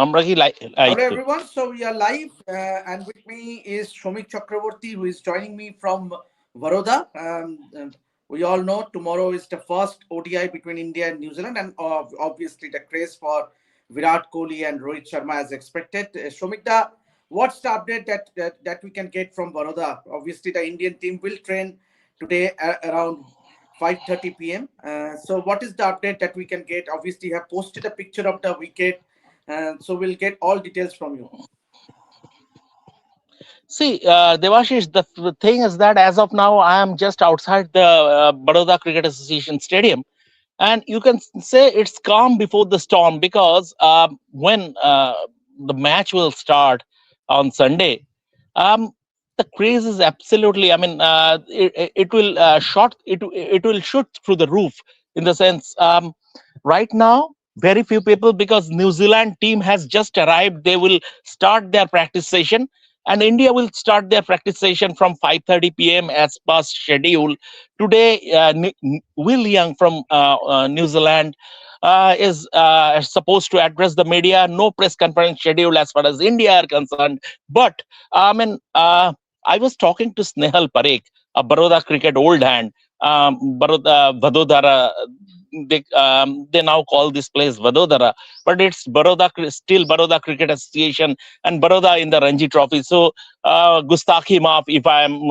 আমরা কি Hello একটু everyone, so we are live and with me is Shomik Chakraborty who is joining me from Vadodara. We all know tomorrow is the first ODI between India and New Zealand and obviously the craze for Virat Kohli and Rohit Sharma as expected. Shomik, what's the update that we can get from Vadodara? Obviously the Indian team will train today around 5:30 p.m. So what is the update that we can get? Obviously you have posted a picture of the wicket, so we'll get all details from you. see, Devashish, the thing is that as of now, I am just outside the Baroda Cricket Association Stadium, and you can say it's calm before the storm because when the match will start on Sunday, um, the craze is absolutely. I mean, it will it will shoot through the roof in the sense. Right now, very few people because New Zealand team has just arrived. They will start their practice session, and India will start their practice session from 5:30 p.m. as per schedule. Today, Will Young from New Zealand is supposed to address the media. No press conference schedule as far as India are concerned. But I mean, I was talking to Snehal Parekh, a Baroda cricket old hand. Vadodara, they now call this place Vadodara, but it's still Baroda Cricket Association and Baroda in the Ranji Trophy. So Gustaki Maaf if I am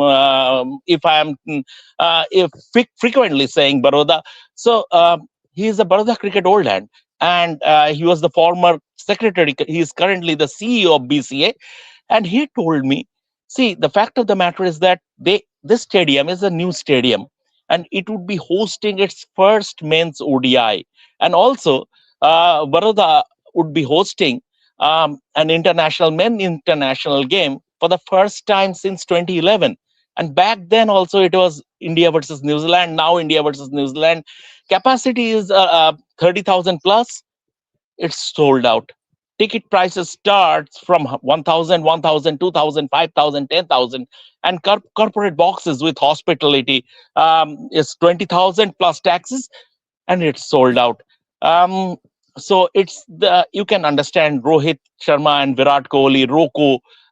if frequently saying Baroda. So he is a Baroda cricket old hand, and he was the former secretary. He is currently the CEO of BCA, and he told me, see, the fact of the matter is that this stadium is a new stadium, and it would be hosting its first men's ODI, and also Baroda would be hosting an international game for the first time since 2011. And back then also it was India versus New Zealand. Now India versus New Zealand. Capacity is 30,000 plus. It's sold out. Ticket prices starts from 1,000, 1,000, 2,000, 5,000, 10,000, and corporate boxes with hospitality is 20,000 plus taxes, and it's sold out. Um, so it's the you can understand Rohit Sharma and Virat Kohli,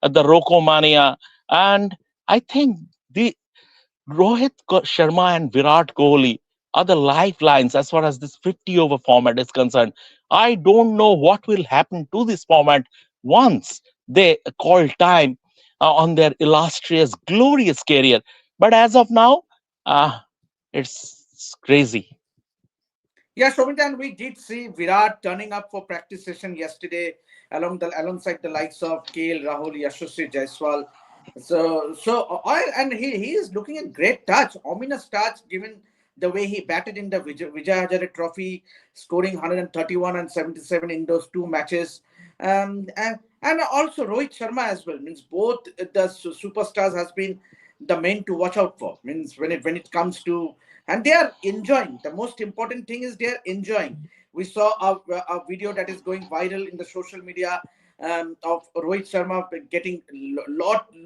the Roko mania, and I think the Sharma and Virat Kohli are the lifelines as far as this 50 over format is concerned. I don't know what will happen to this format once they call time on their illustrious, glorious career. But as of now, uh, it's crazy. Yeah, Shobintan, we did see Virat turning up for practice session yesterday alongside the likes of KL Rahul, Yashasvi Jaiswal. And he is looking at great touch, ominous touch, given the way he batted in the Vijay Hazare Trophy, scoring 131 and 77 in those two matches. And also Rohit Sharma as well. Means both the superstars has been the men to watch out for. Means when it comes to, and they are enjoying. The most important thing is they are enjoying. We saw a video that is going viral in the social media of Rohit Sharma getting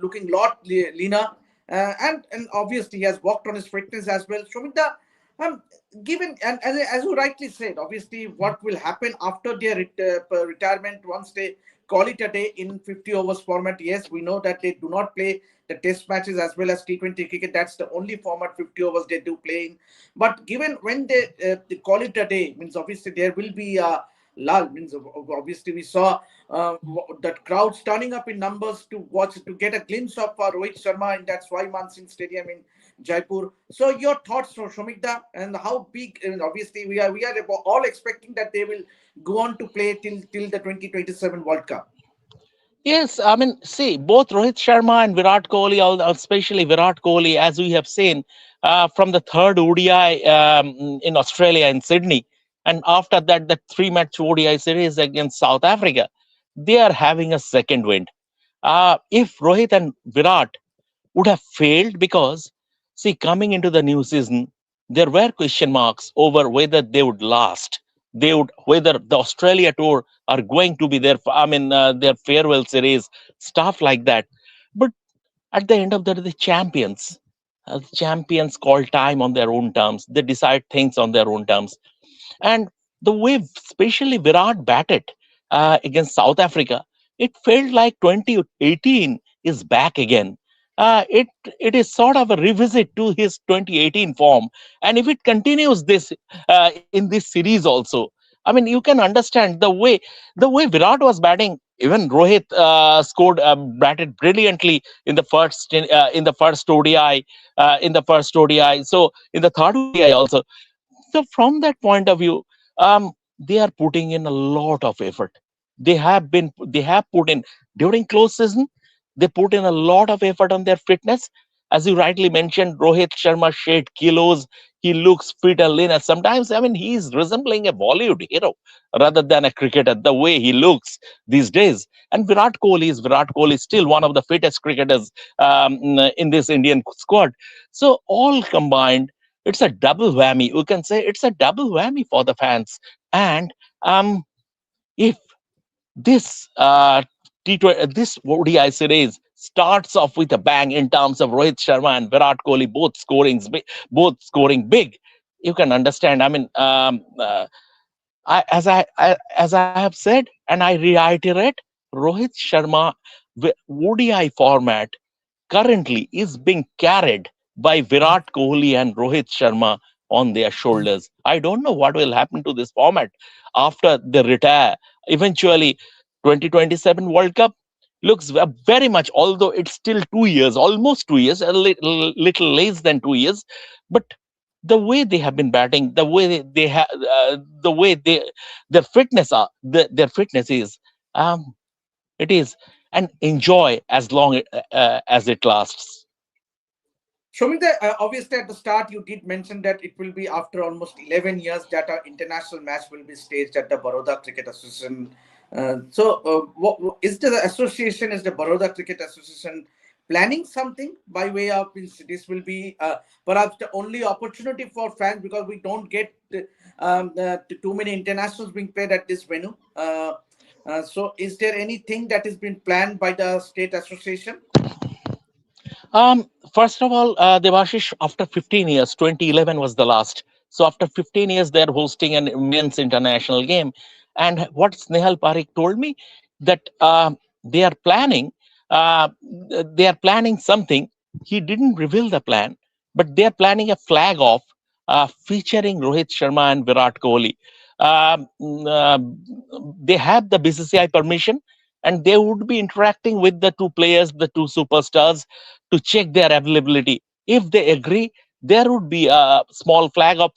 looking leaner, and obviously he has worked on his fitness as well. Showing the given, and as you rightly said, obviously what will happen after their retirement once they call it a day in 50 overs format. Yes, we know that they do not play the test matches as well as T20 cricket. That's the only format 50 overs they do play in. But given when they call it a day, means obviously there will be a lull. Means obviously we saw that crowds turning up in numbers to watch, to get a glimpse of Rohit Sharma in that Swai Singh Stadium in Jaipur. So your thoughts, Shomikda, and how big? And obviously we are all expecting that they will go on to play till the 2027 World Cup. Yes, I mean, see, both Rohit Sharma and Virat Kohli, especially Virat Kohli, as we have seen from the third ODI in Australia in Sydney, and after that, the three-match ODI series against South Africa, they are having a second wind. If Rohit and Virat would have failed because, see, coming into the new season, there were question marks over whether they would last. Whether the Australia tour are going to be their, their farewell series, stuff like that. But at the end of the day, the champions call time on their own terms. They decide things on their own terms. And the way, especially Virat batted, against South Africa, it felt like 2018 is back again. It is sort of a revisit to his 2018 form, and if it continues this in this series also, I mean, you can understand the way Virat was batting. Even Rohit scored batted brilliantly in the first ODI, So in the third ODI also, so from that point of view, they are putting in a lot of effort. They have put in during close season. They put in a lot of effort on their fitness. As you rightly mentioned, Rohit Sharma shed kilos. He looks fit and leaner. Sometimes, I mean, he's resembling a Bollywood hero rather than a cricketer. The way he looks these days, and Virat Kohli is still one of the fittest cricketers in this Indian squad. So all combined, it's a double whammy. You can say it's a double whammy for the fans. And if this this ODI series starts off with a bang in terms of Rohit Sharma and Virat Kohli both scoring big, you can understand. I mean, as I have said, and I reiterate, Rohit Sharma ODI format currently is being carried by Virat Kohli and Rohit Sharma on their shoulders. I don't know what will happen to this format after they retire. Eventually, 2027 World Cup looks very much, although it's still 2 years, almost 2 years, a little less than 2 years, but the way they have been batting, they have, the way their fitness their fitness is, um, it is, and enjoy as long as it lasts. Shomita, obviously at the start you did mention that it will be after almost 11 years that our international match will be staged at the Baroda Cricket Association. Is the association, is the Baroda Cricket Association planning something by way of this will be perhaps the only opportunity for fans because we don't get too many internationals being played at this venue. So, is there anything that has been planned by the state association? First of all, Devashish, after 15 years, 2011 was the last. So after 15 years, they're hosting an immense international game. And what Snehal Parikh told me, that they are planning, uh, they are planning something. He didn't reveal the plan, but they are planning a flag off featuring Rohit Sharma and Virat Kohli. They have the BCCI permission, and they would be interacting with the two players, the two superstars, to check their availability. If they agree, there would be a small flag of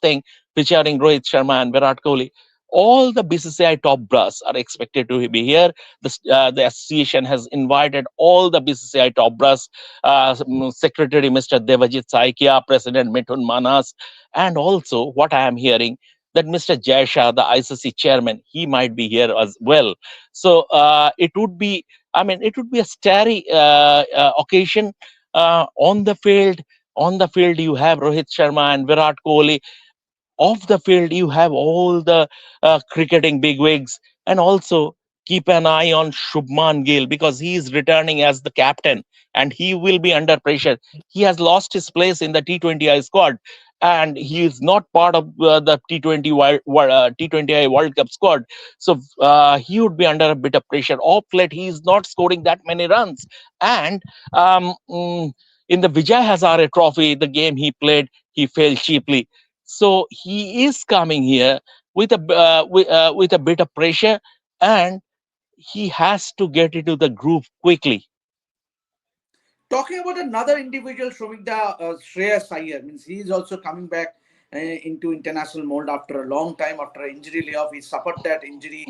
thing featuring Rohit Sharma and Virat Kohli. All the BCCI top brass are expected to be here. The association has invited all the BCCI top brass, Secretary Mr. Devajit Saikia, President Mithun Manas, and also what I am hearing, that Mr. Jaisha, the ICC chairman, he might be here as well. So it would be, I mean, it would be a starry occasion on the field. On the field, you have Rohit Sharma and Virat Kohli. Off the field, you have all the cricketing bigwigs, and also keep an eye on Shubman Gill because he is returning as the captain and he will be under pressure. He has lost his place in the T20I squad and he is not part of the T20I World Cup squad. So he would be under a bit of pressure. Off late, he is not scoring that many runs. And um, mm, in the Vijay Hazare Trophy, the game he played, he failed cheaply, so he is coming here with a bit of pressure, and he has to get into the groove quickly. Talking about another individual, Shomikda, Shreyas Iyer, means he is also coming back into international mold after a long time, after an injury layoff. He suffered that injury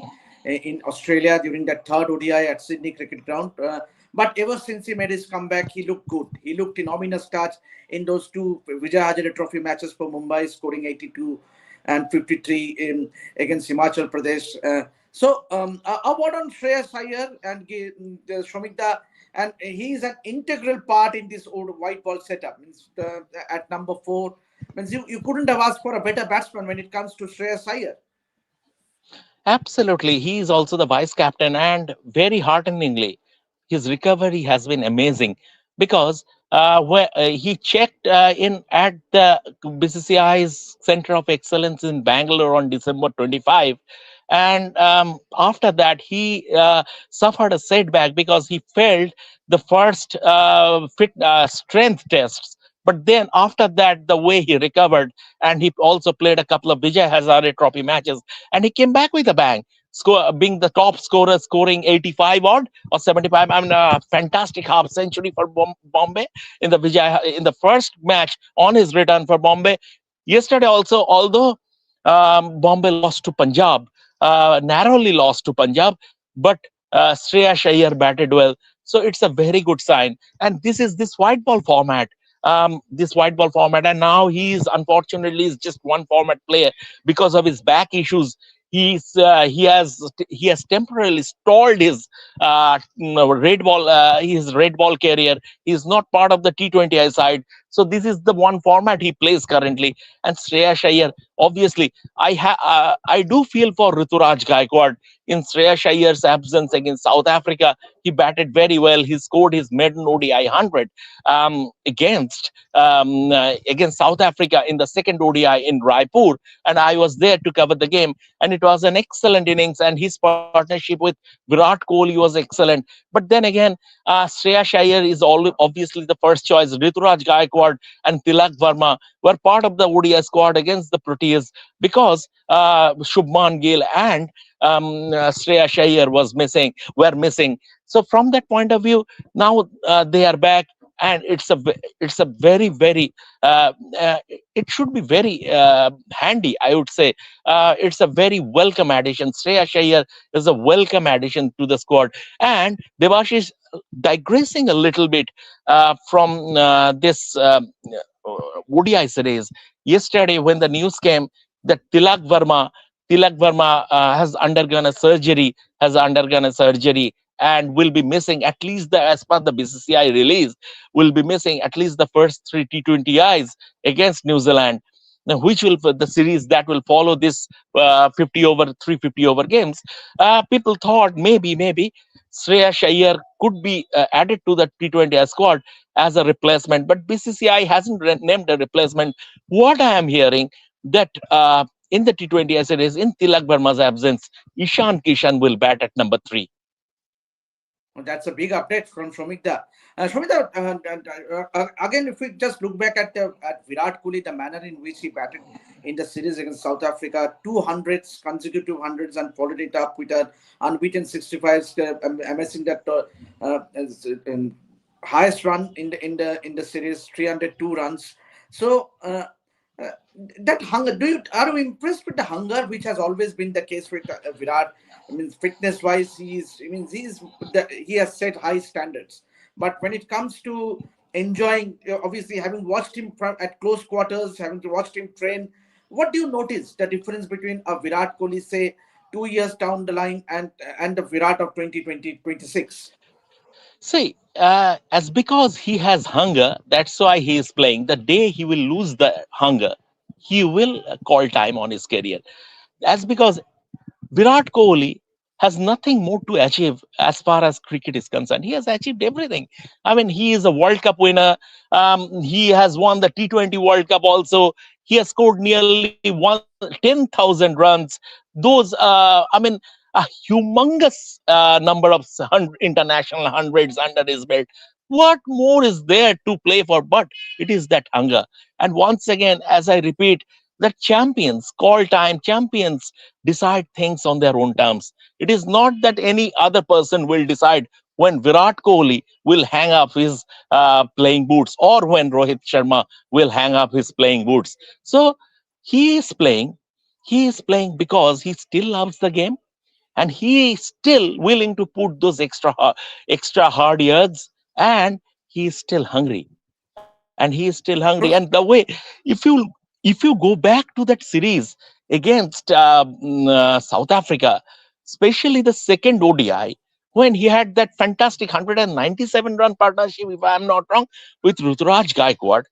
in Australia during that third ODI at Sydney Cricket Ground. But ever since he made his comeback, he looked good. He looked in ominous touch in those two Vijay Hazare Trophy matches for Mumbai, scoring 82 and 53 against Himachal Pradesh. About on Shreyas Iyer and Shomikda, and he is an integral part in this old white ball setup. Means at number 4, means you couldn't have asked for a better batsman when it comes to Shreyas Iyer. Absolutely, he is also the vice captain, and very hearteningly, his recovery has been amazing because where he checked in at the BCCI's Center of Excellence in Bangalore on December 25. And after that, he suffered a setback because he failed the first strength tests. But then after that, the way he recovered, and he also played a couple of Vijay Hazare Trophy matches, and he came back with a bang, being the top scorer, scoring 85 odd or 75. I mean, a fantastic half century for Bombay in the Vijay in the first match on his return for Bombay. Yesterday also, although Bombay lost to Punjab, narrowly lost to Punjab, but Shreyas Iyer batted well. So it's a very good sign. And this is this white ball format. This white ball format, and now he's unfortunately is just one format player because of his back issues. He has temporarily stalled his red ball career. He's not part of the T20I side. So this is the one format he plays currently. And Shreyas Iyer, obviously, I do feel for Rituraj Gaikwad in Shreyas Iyer's absence against South Africa. He batted very well. He scored his maiden ODI 100 against South Africa in the second ODI in Raipur, and I was there to cover the game. And it was an excellent innings, and his partnership with Virat Kohli was excellent. But then again, Shreyas Iyer is obviously the first choice. Rituraj Gaikwad and Tilak Verma were part of the ODI squad against the Proteas because Shubman Gill and Shreyas Iyer were missing. So from that point of view, now they are back, and it's a very very it should be very handy, I would say. It's a very welcome addition. Shreyas Iyer is a welcome addition to the squad. And Devashish, digressing a little bit from this ODI series, yesterday when the news came that Tilak Verma has undergone a surgery and will be missing at least as per the BCCI release, will be missing at least the first three T20Is against New Zealand, now, which will the series that will follow this 350 over games. People thought maybe Shreyas Iyer could be added to the T20I squad as a replacement, but BCCI hasn't named a replacement. What I am hearing that in the T20I series, in Tilak Verma's absence, Ishan Kishan will bat at number 3. That's a big update from Shomita. Shomita, again, if we just look back at Virat Kohli, the manner in which he batted in the series against South Africa, 200s, consecutive hundreds, and followed it up with an unbeaten 65s, amassing that highest run in the series, 302 runs. So. That hunger, are you impressed with the hunger which has always been the case with Virat? I mean, fitness wise, he has set high standards. But when it comes to enjoying, obviously having watched him at close quarters, having watched him train, what do you notice the difference between a Virat Kohli, say, 2 years down the line, and the Virat of 2020-26? See, as because he has hunger, that's why he is playing. The day he will lose the hunger, he will call time on his career. That's because Virat Kohli has nothing more to achieve as far as cricket is concerned. He has achieved everything. I mean, he is a World Cup winner. He has won the T20 World Cup also. He has scored nearly 10,000 runs. Those, a humongous number of international hundreds under his belt. What more is there to play for? But it is that hunger. And once again, as I repeat, that champions, call time champions, decide things on their own terms. It is not that any other person will decide when Virat Kohli will hang up his playing boots or when Rohit Sharma will hang up his playing boots. So he is playing. He is playing because he still loves the game, and he is still willing to put those extra hard yards, and he is still hungry, and the way, if you go back to that series against South Africa, especially the second ODI, when he had that fantastic 197 run partnership, if I am not wrong, with Ruturaj Gaikwad,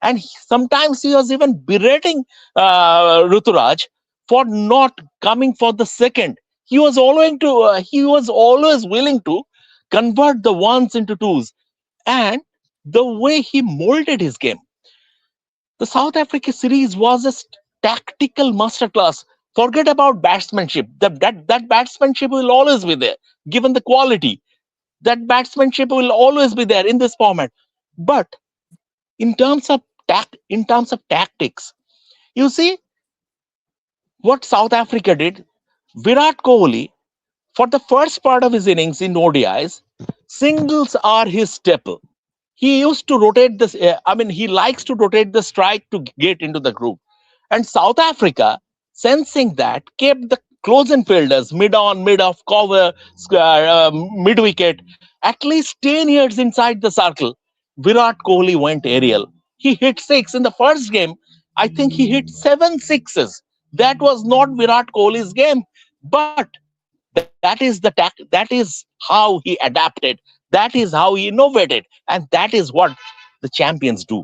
and sometimes he was even berating Ruturaj for not coming for the second. He was always willing to convert the ones into twos, and the way he molded his game. The South Africa series was a tactical masterclass. Forget about batsmanship. That batsmanship will always be there, given the quality. That batsmanship will always be there in this format. But in terms of tactics, you see what South Africa did. Virat Kohli, for the first part of his innings in ODIs, singles are his staple. He used to rotate this. He likes to rotate the strike to get into the group. And South Africa, sensing that, kept the close in fielders mid on, mid off, cover, mid wicket, at least 10 yards inside the circle. Virat Kohli went aerial. He hit six in the first game. I think he hit seven sixes. That was not Virat Kohli's game, but that is how he adapted. That is how he innovated, and that is what the champions do.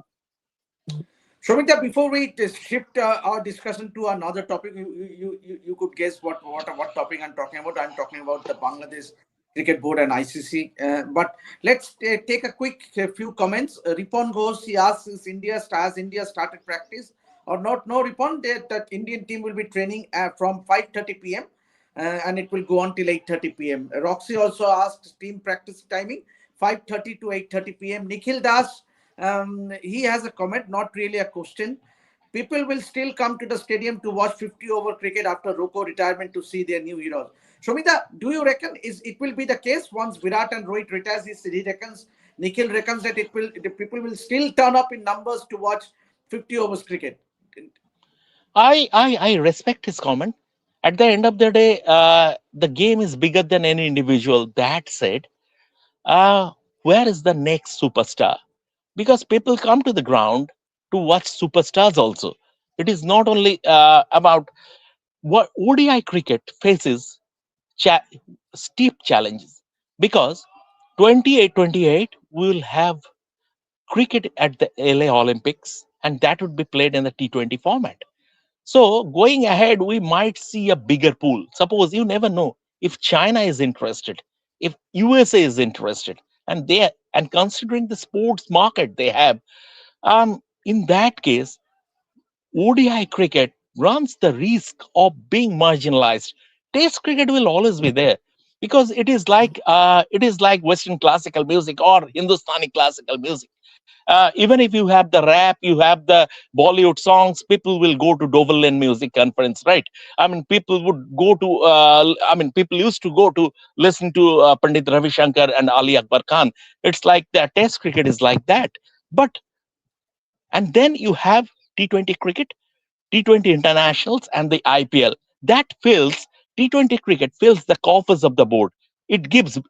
Shomita, before we shift our discussion to another topic, you could guess what topic I'm talking about. I'm talking about the Bangladesh Cricket Board and ICC. But let's take a quick few comments. Ripon Ghosh, he asks, has India started practice or not? No, Ripon, that Indian team will be training from 5:30 p.m. And it will go on till 8:30 p.m. Roxy also asked team practice timing 5:30 to 8:30 p.m. Nikhil Das, he has a comment, not really a question. People will still come to the stadium to watch 50 over cricket after Roko retirement to see their new heroes. Shomita, do you reckon it will be the case once Virat and Rohit retires? He reckons, Nikhil reckons that the people will still turn up in numbers to watch 50 overs cricket. I respect his comment. At the end of the day, the game is bigger than any individual. That said, uh, where is the next superstar? Because people come to the ground to watch superstars also. It is not only about what ODI cricket faces cha- steep challenges, because 28-28 we will have cricket at the LA Olympics, and that would be played in the T20 format. So going ahead, we might see a bigger pool. Suppose, you never know, if China is interested, if USA is interested, and considering the sports market they have, in that case, ODI cricket runs the risk of being marginalized. Test cricket will always be there, because it is like Western classical music or Hindustani classical music. Even if you have the rap, you have the Bollywood songs, people will go to Doverland Music Conference, right? People used to go to listen to Pandit Ravi Shankar and Ali Akbar Khan. It's like the Test cricket is like that. But and then you have T20 cricket, T20 internationals, and the IPL. That fills T20 cricket fills the coffers of the board. It gives the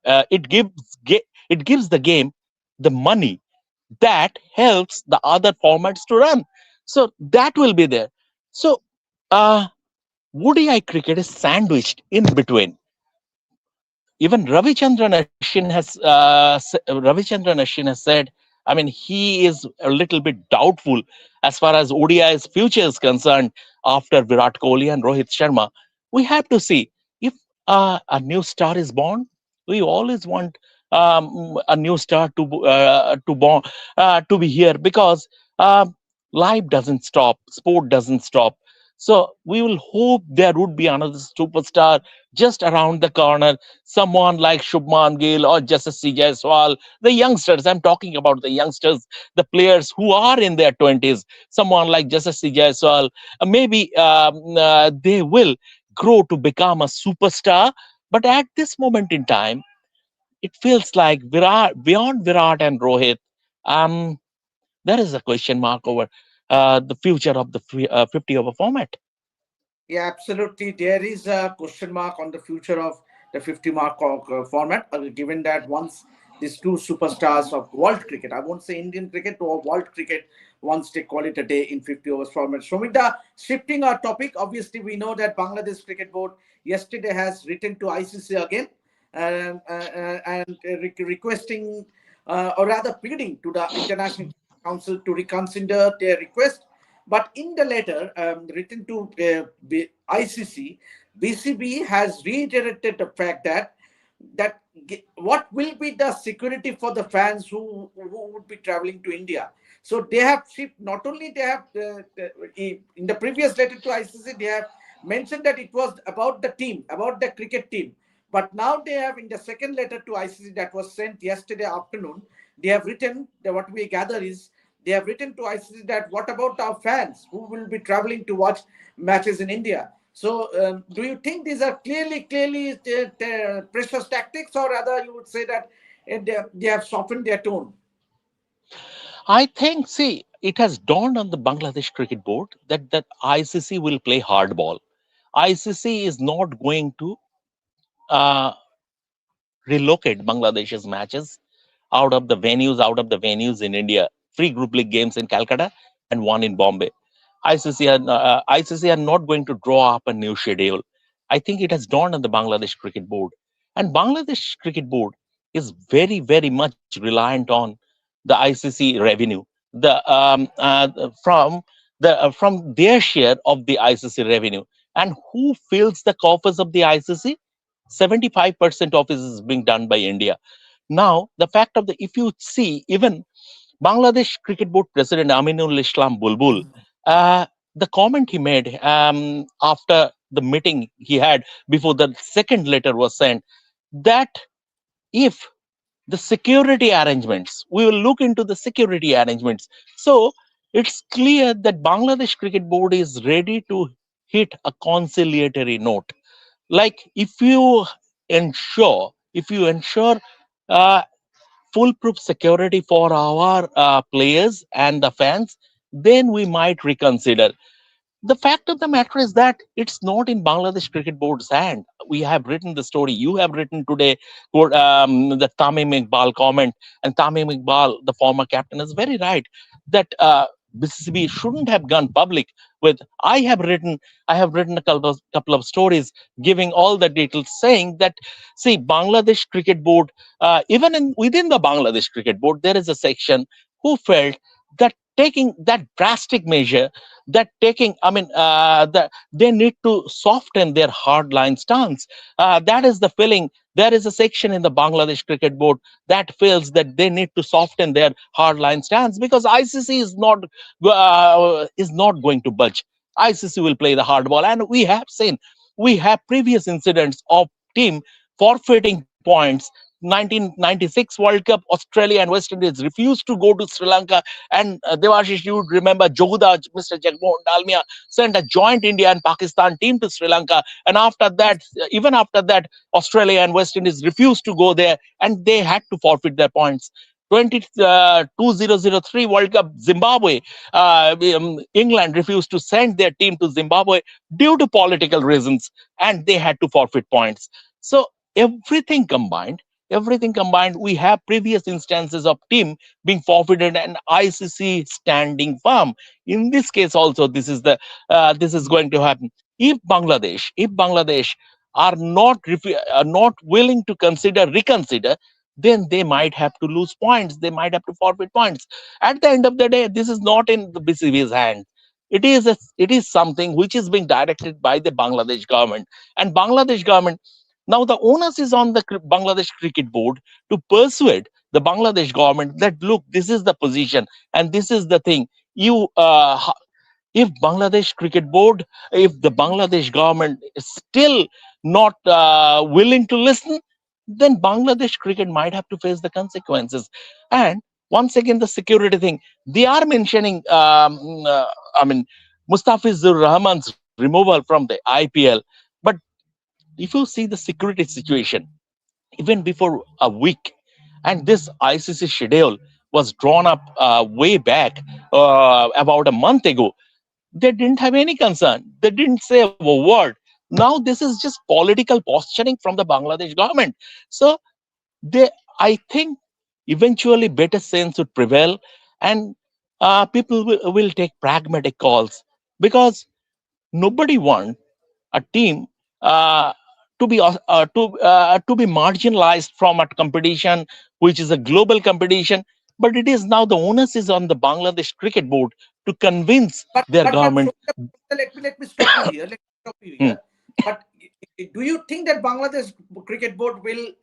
game the money that helps the other formats to run. So that will be there. So uh, ODI cricket is sandwiched in between. Even Ravichandran Ashwin has said, I mean, he is a little bit doubtful as far as ODI's future is concerned after Virat Kohli and Rohit Sharma. We have to see if a new star is born. We always want a new star to be here, because life doesn't stop, sport doesn't stop. So we will hope there would be another superstar just around the corner, someone like Shubman Gill or Jasasi Jaiswal, the youngsters. I'm talking about the youngsters, the players who are in their 20s. Someone like Jasasi Jaiswal, maybe they will grow to become a superstar. But at this moment in time, it feels like beyond Virat and Rohit, um, there is a question mark over the future of the 50 over format. Yeah, absolutely. There is a question mark on the future of the 50 mark format, given that once these two superstars of world cricket, I won't say Indian cricket or world cricket, once they call it a day in 50 overs format. Shomita, shifting our topic, obviously we know that Bangladesh Cricket Board yesterday has written to ICC again, and requesting, or rather pleading to the International Council to reconsider their request. But in the letter written to ICC, BCB has reiterated the fact that what will be the security for the fans who would be traveling to India? So they have shipped, not only they have in the previous letter to ICC they have mentioned that it was about the team, about the cricket team, but now they have in the second letter to ICC that was sent yesterday afternoon, they have written that what we gather is they have written to ICC that what about our fans who will be traveling to watch matches in India? So, do you think these are clearly precious tactics, or rather, you would say that they have softened their tone? I think, see, it has dawned on the Bangladesh Cricket Board that ICC will play hardball. ICC is not going to uh, relocate Bangladesh's matches out of the venues in India. Three group league games in Calcutta and one in Bombay. ICC are not going to draw up a new schedule. I think it has dawned on the Bangladesh Cricket Board, and Bangladesh Cricket Board is very much reliant on the ICC revenue. From their share of the ICC revenue, and who fills the coffers of the ICC? 75% of it is being done by India. Now, the fact of the if you see even Bangladesh Cricket Board President Aminul Islam Bulbul, uh, the comment he made after the meeting he had before the second letter was sent, that if the security arrangements, we will look into the security arrangements. So it's clear that Bangladesh Cricket Board is ready to hit a conciliatory note. Like if you ensure uh, foolproof security for our players and the fans, then we might reconsider. The fact of the matter is that it's not in Bangladesh Cricket Board's hand. We have written the story. You have written today the Tamim Iqbal comment, and Tamim Iqbal, the former captain, is very right that BCCB shouldn't have gone public with. I have written a couple of stories giving all the details, saying that see Bangladesh Cricket Board, even within the Bangladesh Cricket Board, there is a section who felt that taking that drastic measure, that taking I mean that they need to soften their hardline stance. That is the feeling. There is a section in the Bangladesh Cricket Board that feels that they need to soften their hardline stance, because ICC is not going to budge. ICC will play the hardball, and we have previous incidents of team forfeiting points. 1996 World Cup, Australia and West Indies refused to go to Sri Lanka, and Devashish, you would remember Joguda, Mr. Jagmohan Dalmia sent a joint India and Pakistan team to Sri Lanka, and after that, even after that, Australia and West Indies refused to go there, and they had to forfeit their points. 2003 World Cup, Zimbabwe, England refused to send their team to Zimbabwe due to political reasons, and they had to forfeit points. So everything combined, we have previous instances of team being forfeited and ICC standing firm. In this case also, this is going to happen. If Bangladesh are not willing to reconsider, then they might have to lose points, they might have to forfeit points. At the end of the day, this is not in the BCB's hand. It is something which is being directed by the Bangladesh government. And Bangladesh government, now the onus is on the Bangladesh Cricket Board to persuade the Bangladesh government that look, this is the position and this is the thing. If Bangladesh Cricket Board, if the Bangladesh government is still not willing to listen, then Bangladesh cricket might have to face the consequences. And once again, the security thing, they are mentioning, I mean, Mustafizur Rahman's removal from the IPL. But if you see the security situation, even before a week, and this ICC schedule was drawn up way back about a month ago, they didn't have any concern. They didn't say a word. Now this is just political posturing from the Bangladesh government. So they, I think, eventually better sense would prevail, and people will take pragmatic calls, because nobody wants a team uh, to be marginalized from a competition which is a global competition. But it is now the onus is on the Bangladesh Cricket Board to convince their But government. so, let me stop you here. Let me stop you Hmm. here. But do you think that Bangladesh Cricket Board will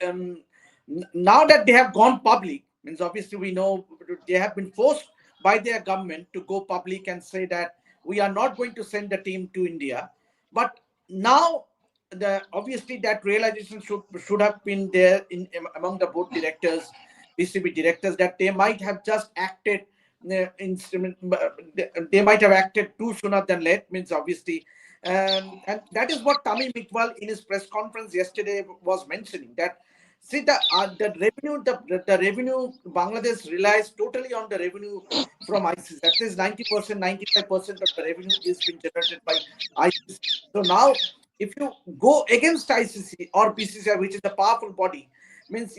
Now that they have gone public, means obviously we know they have been forced by their government to go public and say that we are not going to send the team to India. But now, the obviously that realization should have been there in among the board directors, BCB directors, that they might have just acted instrument. They might have acted too sooner than late. Means obviously, and that is what Tamim Iqbal in his press conference yesterday was mentioning, that see the revenue, the revenue Bangladesh relies totally on the revenue from ICC. At least 90%, 95% of the revenue is being generated by ICC. So now, if you go against ICC or BCCI, which is a powerful body, means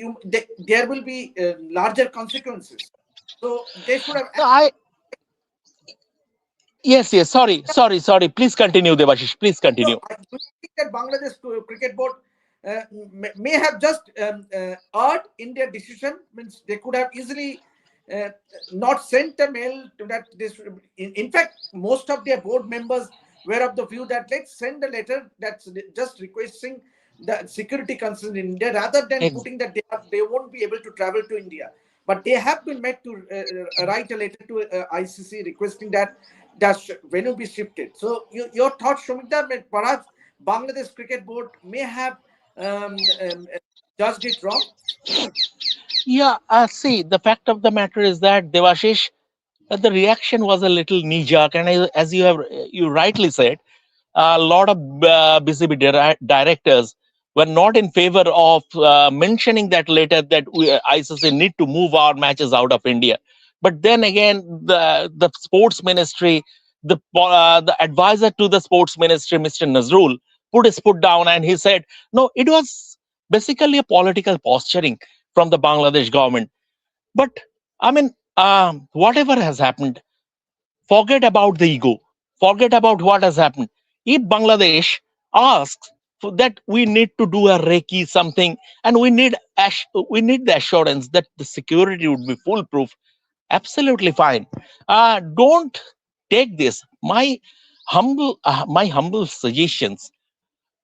there will be larger consequences. So they should have. I Yes, yes. Sorry. Please continue, Devashish. Please So continue. I do think that Bangladesh Cricket Board may have just erred in their decision. Means they could have easily uh, not sent a mail to that. This, in fact, most of their board members were of the view that let's send a letter that's just requesting the security concerns in India, rather than Ex- putting that they won't be able to travel to India. But they have been made to write a letter to ICC requesting that venue be shifted. So your thoughts, Shumita, perhaps Bangladesh Cricket Board may have judged it wrong. Yeah, see, the fact of the matter is that, Devashish, the reaction was a little knee jerk, and as you rightly said, a lot of BCB directors were not in favor of mentioning that later that ICC need to move our matches out of India. But then again, the sports ministry, the advisor to the sports ministry, Mr. Nazrul, put his foot down and he said, no, it was basically a political posturing from the Bangladesh government. But I mean, whatever has happened, forget about the ego. Forget about what has happened. If Bangladesh asks that we need to do a Reiki something, and we need the assurance that the security would be foolproof, absolutely fine. Don't take this. My humble suggestions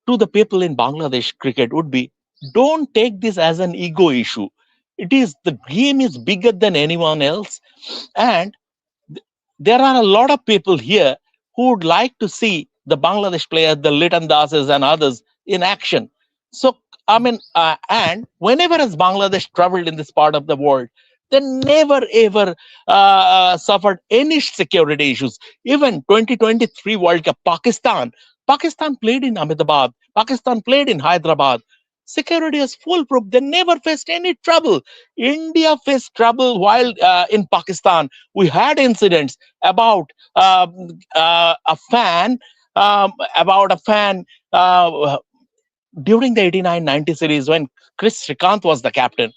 to the people in Bangladesh cricket would be: don't take this as an ego issue. The game is bigger than anyone else, and there are a lot of people here who would like to see the Bangladesh players, the Litan Dases and others in action. So, I mean, and whenever has Bangladesh traveled in this part of the world, they never ever suffered any security issues. Even 2023 World Cup, Pakistan played in Ahmedabad, Pakistan played in Hyderabad. Security is foolproof. They never faced any trouble. India faced trouble while in Pakistan. We had incidents about a fan, about a fan during the 89-90 series when Chris Srikanth was the captain.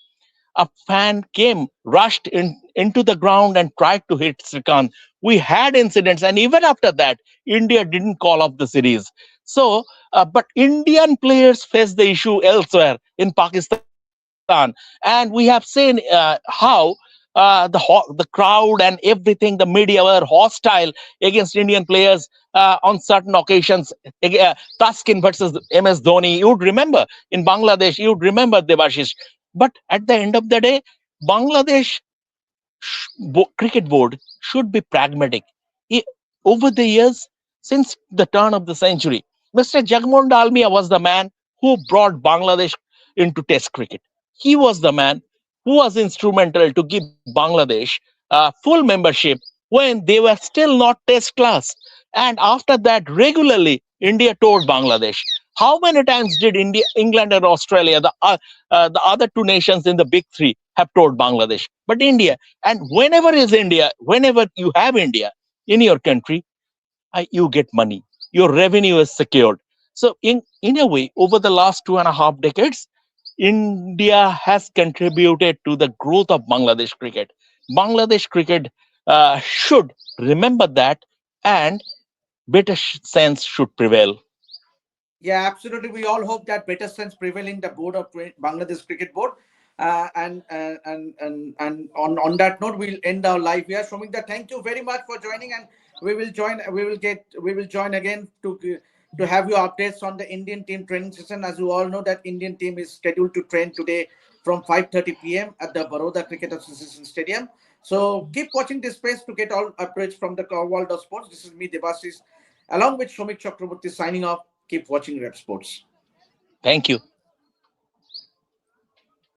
A fan came, rushed into the ground and tried to hit Srikanth. We had incidents, and even after that, India didn't call off the series. So, but Indian players face the issue elsewhere in Pakistan, and we have seen how the crowd and everything, the media were hostile against Indian players on certain occasions. Taskin versus MS Dhoni, you would remember in Bangladesh, you would remember, Devashish. But at the end of the day, Bangladesh cricket board should be pragmatic. I- Over the years, since the turn of the century, Mr. Jagmohan Dalmia was the man who brought Bangladesh into Test cricket. He was the man who was instrumental to give Bangladesh full membership when they were still not Test class. And after that, regularly, India toured Bangladesh. How many times did England, and Australia, the other two nations in the big three, have toured Bangladesh? But India, and whenever you have India in your country, you get money. Your revenue is secured. So, in a way, over the last 2.5 decades, India has contributed to the growth of Bangladesh cricket. Bangladesh cricket should remember that, and better sense should prevail. Yeah, absolutely. We all hope that better sense prevail in the board of Bangladesh Cricket Board. And on that note, we'll end our live here. Shomikta, thank you very much for joining, and we will join. We will join again to have your updates on the Indian team training session. As you all know, that Indian team is scheduled to train today from 5:30 p.m. at the Baroda Cricket Association Stadium. So keep watching this space to get all updates from the world of sports. This is me, Devasis, along with Shomik Chakraborty signing off. Keep watching Red Sports. Thank you.